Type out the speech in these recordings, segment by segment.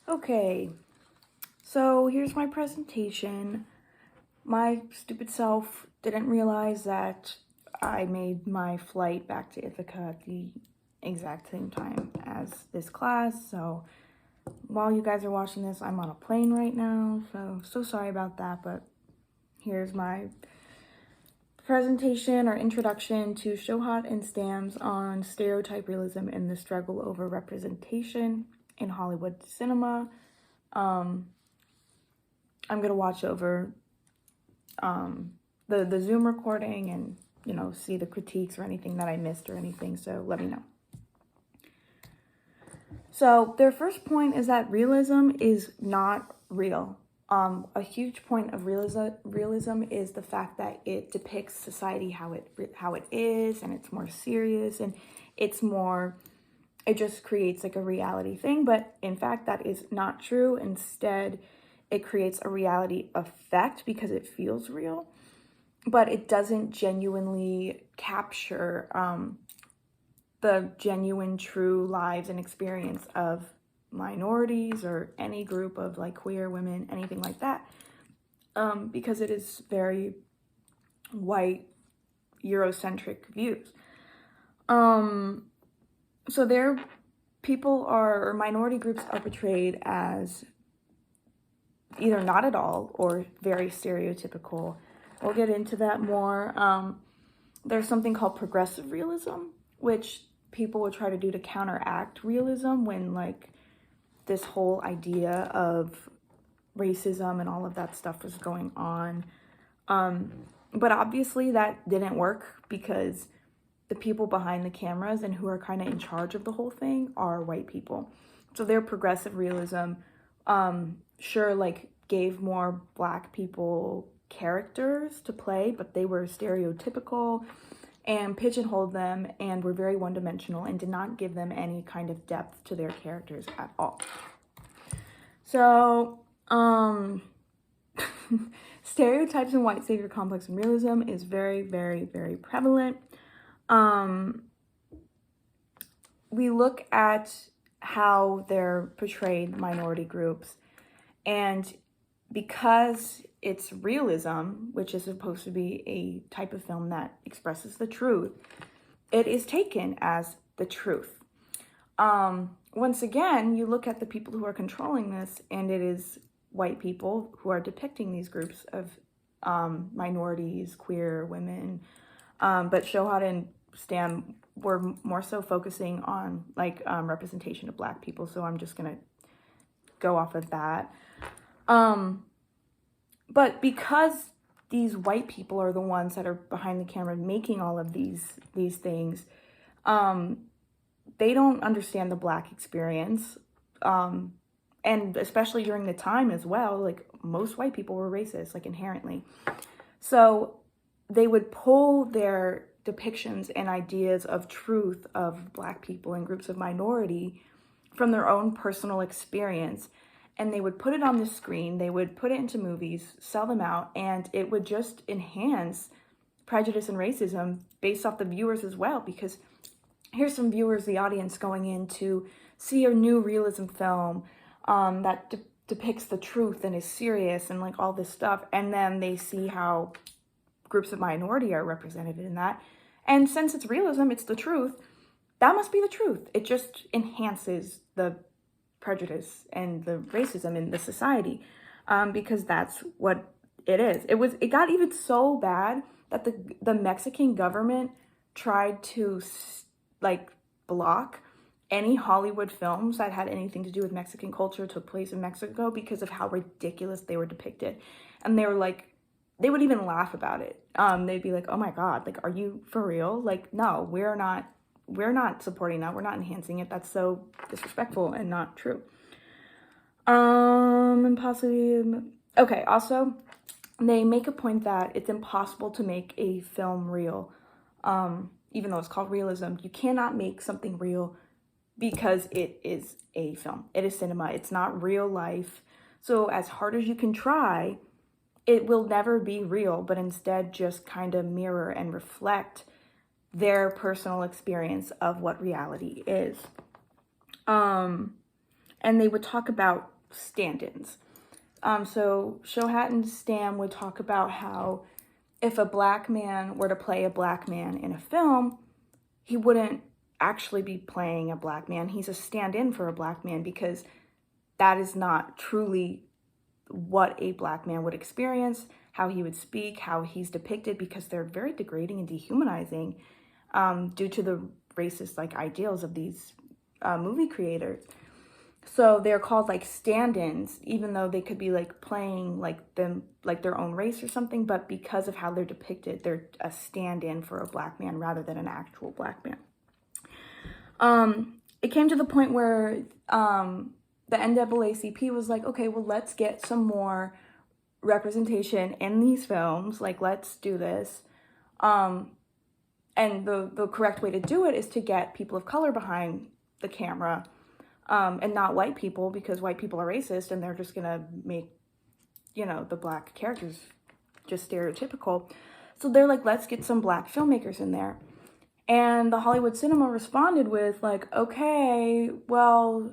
Okay, so here's my presentation. My stupid self didn't realize that I made my flight back to Ithaca at the exact same time as this class, so while you guys are watching this, I'm on a plane right now, so sorry about that, but here's my presentation or introduction to Shohat and Stam's on stereotype realism and the struggle over representation in Hollywood cinema. I'm gonna watch over the Zoom recording and see the critiques or anything that I missed or anything, so let me know. So their first point is that realism is not real. A huge point of realism is the fact that it depicts society how it is, and it's more serious, and it just creates like a reality thing. But in fact, that is not true. Instead, it creates a reality effect because it feels real, but it doesn't genuinely capture the genuine, true lives and experience of minorities or any group of like queer women, anything like that, because it is very white, Eurocentric views. So their or minority groups are portrayed as either not at all or very stereotypical. We'll get into that more. There's something called progressive realism, which people would try to do to counteract realism when like this whole idea of racism and all of that stuff was going on. But obviously that didn't work because the people behind the cameras and who are kind of in charge of the whole thing are white people. So their progressive realism, sure, like gave more Black people characters to play, but they were stereotypical and pigeonholed them and were very one-dimensional and did not give them any kind of depth to their characters at all. So, stereotypes and white savior complex and realism is very, very, very prevalent. We look at how they're portrayed minority groups, and because it's realism, which is supposed to be a type of film that expresses the truth, it is taken as the truth. Once again, you look at the people who are controlling this, and it is white people who are depicting these groups of minorities, queer women, but Shohat and Stam were more so focusing on like representation of Black people, so I'm just gonna go off of that. But because these white people are the ones that are behind the camera making all of these things, they don't understand the Black experience. And especially during the time as well, like most white people were racist, like inherently. So they would pull their depictions and ideas of truth of Black people and groups of minority from their own personal experience, and they would put it on the screen, they would put it into movies, sell them out, and it would just enhance prejudice and racism based off the viewers as well, because here's some viewers, the audience, going in to see a new realism film that depicts the truth and is serious and like all this stuff, and then they see how groups of minority are represented in that, and since it's realism, it's the truth, that must be the truth. It just enhances the prejudice and the racism in the society, because that's what it is. It got even so bad that the Mexican government tried to like block any Hollywood films that had anything to do with Mexican culture took place in Mexico because of how ridiculous they were depicted. And they were like, they would even laugh about it. They'd be like, oh my God, like, are you for real? Like, no, we're not supporting that. We're not enhancing it. That's so disrespectful and not true. And possibly, okay, also, they make a point that it's impossible to make a film real. Even though it's called realism, you cannot make something real because it is a film. It is cinema. It's not real life. So as hard as you can try, it will never be real, but instead just kind of mirror and reflect their personal experience of what reality is. And they would talk about stand-ins. So Shohat and Stam would talk about how if a black man were to play a black man in a film, he wouldn't actually be playing a black man. He's a stand-in for a black man, because that is not truly what a black man would experience, how he would speak, how he's depicted, because they're very degrading and dehumanizing due to the racist like ideals of these movie creators. So they're called like stand-ins, even though they could be like playing like them, like their own race or something, but because of how they're depicted, they're a stand-in for a black man rather than an actual black man. It came to the point where the NAACP was like, okay, well, let's get some more representation in these films. Like, let's do this. And the correct way to do it is to get people of color behind the camera, and not white people, because white people are racist and they're just gonna make, the black characters just stereotypical. So they're like, let's get some black filmmakers in there. And the Hollywood Cinema responded with like, okay, well,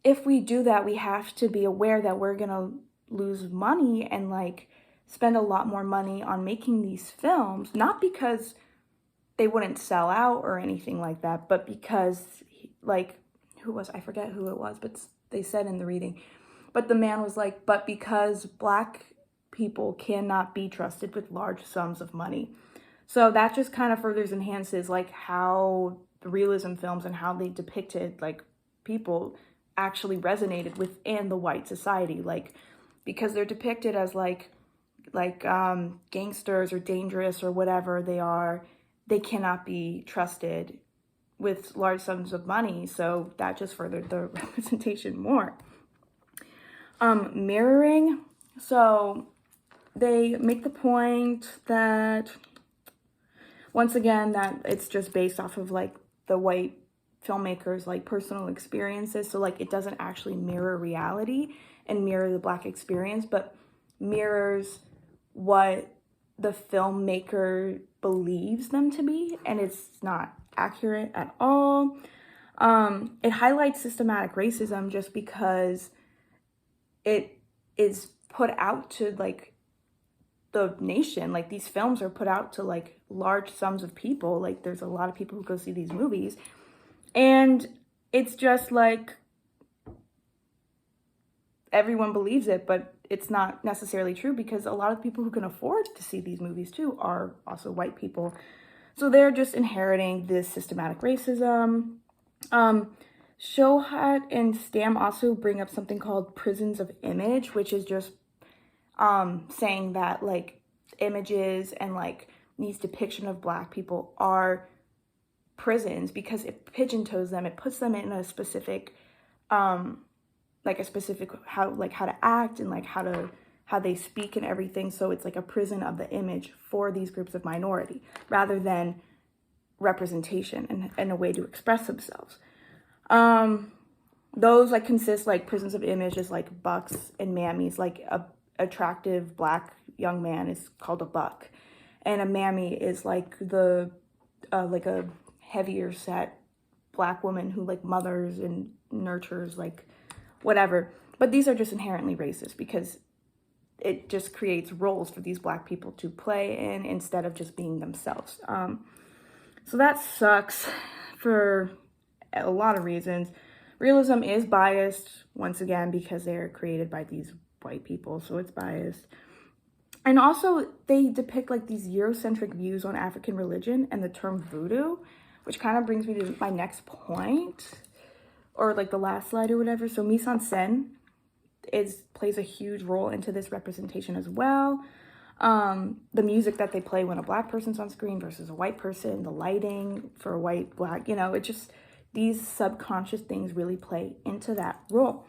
if we do that, we have to be aware that we're gonna lose money and like spend a lot more money on making these films, not because they wouldn't sell out or anything like that, but because like, I forget who it was, but they said in the reading, but the man was like, but because black people cannot be trusted with large sums of money. So that just kind of further enhances like how the realism films and how they depicted like people actually resonated within the white society, like because they're depicted as like gangsters or dangerous or whatever they are, they cannot be trusted with large sums of money. So that just furthered the representation more. Mirroring. So they make the point that, once again, that it's just based off of like the white filmmakers like personal experiences. So like it doesn't actually mirror reality and mirror the black experience, but mirrors what the filmmaker believes them to be, and it's not accurate at all. It highlights systematic racism just because it is put out to like the nation. Like these films are put out to like large sums of people. Like there's a lot of people who go see these movies, and it's just like everyone believes it, but it's not necessarily true, because a lot of people who can afford to see these movies too are also white people. So they're just inheriting this systematic racism. Shohat and Stam also bring up something called prisons of image, which is just saying that like images and like these depiction of black people are prisons, because it pigeonholes them. It puts them in a specific how to act and like how they speak and everything. So it's like a prison of the image for these groups of minority rather than representation and a way to express themselves. Those like consist like prisons of image is like bucks and mammies. Like a attractive black young man is called a buck, and a mammy is like the like a heavier set black woman who like mothers and nurtures like whatever. But these are just inherently racist because it just creates roles for these black people to play in instead of just being themselves. So that sucks for a lot of reasons. Realism is biased, once again, because they're created by these white people, so it's biased. And also, they depict like these Eurocentric views on African religion and the term voodoo, which kind of brings me to my next point, or like the last slide or whatever. So mise-en-scène plays a huge role into this representation as well. The music that they play when a black person's on screen versus a white person, the lighting for a white, black, it just, these subconscious things really play into that role.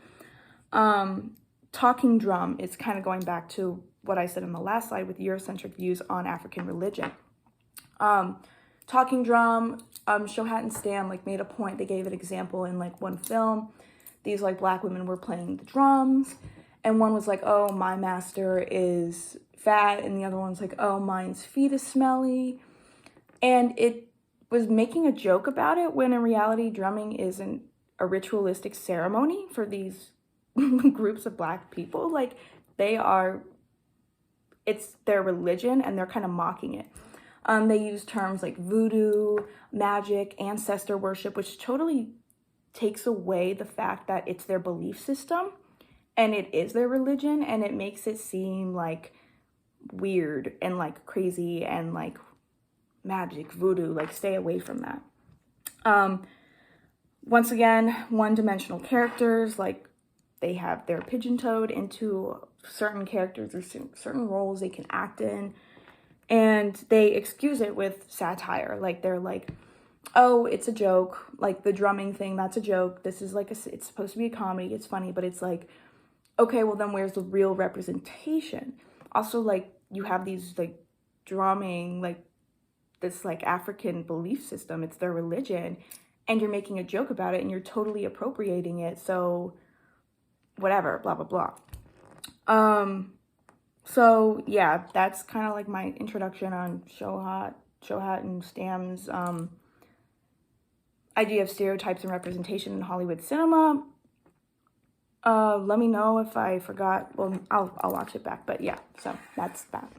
Talking drum is kind of going back to what I said in the last slide with Eurocentric views on African religion. Talking drum, Shohat and Stam like made a point. They gave an example in like one film. These like black women were playing the drums, and one was like, "Oh, my master is fat," and the other one's like, "Oh, mine's feet is smelly," and it was making a joke about it when in reality drumming isn't a ritualistic ceremony for these groups of Black people. Like, it's their religion, and they're kind of mocking it. They use terms like voodoo, magic, ancestor worship, which totally takes away the fact that it's their belief system and it is their religion, and it makes it seem like weird and like crazy and like magic, voodoo. Like, stay away from that. Once again, one-dimensional characters, like they're pigeon-toed into certain characters or certain roles they can act in, and they excuse it with satire. Like, they're like, oh, it's a joke, like the drumming thing, that's a joke, this is like it's supposed to be a comedy, it's funny, but it's like, okay, well then where's the real representation? Also, like, you have these like drumming, like this like African belief system, it's their religion, and you're making a joke about it and you're totally appropriating it, so whatever, blah blah blah. So yeah, that's kind of like my introduction on Shohat and Stam's idea of stereotypes and representation in Hollywood cinema. Let me know if I forgot. Well, I'll watch it back, but yeah, so that's that.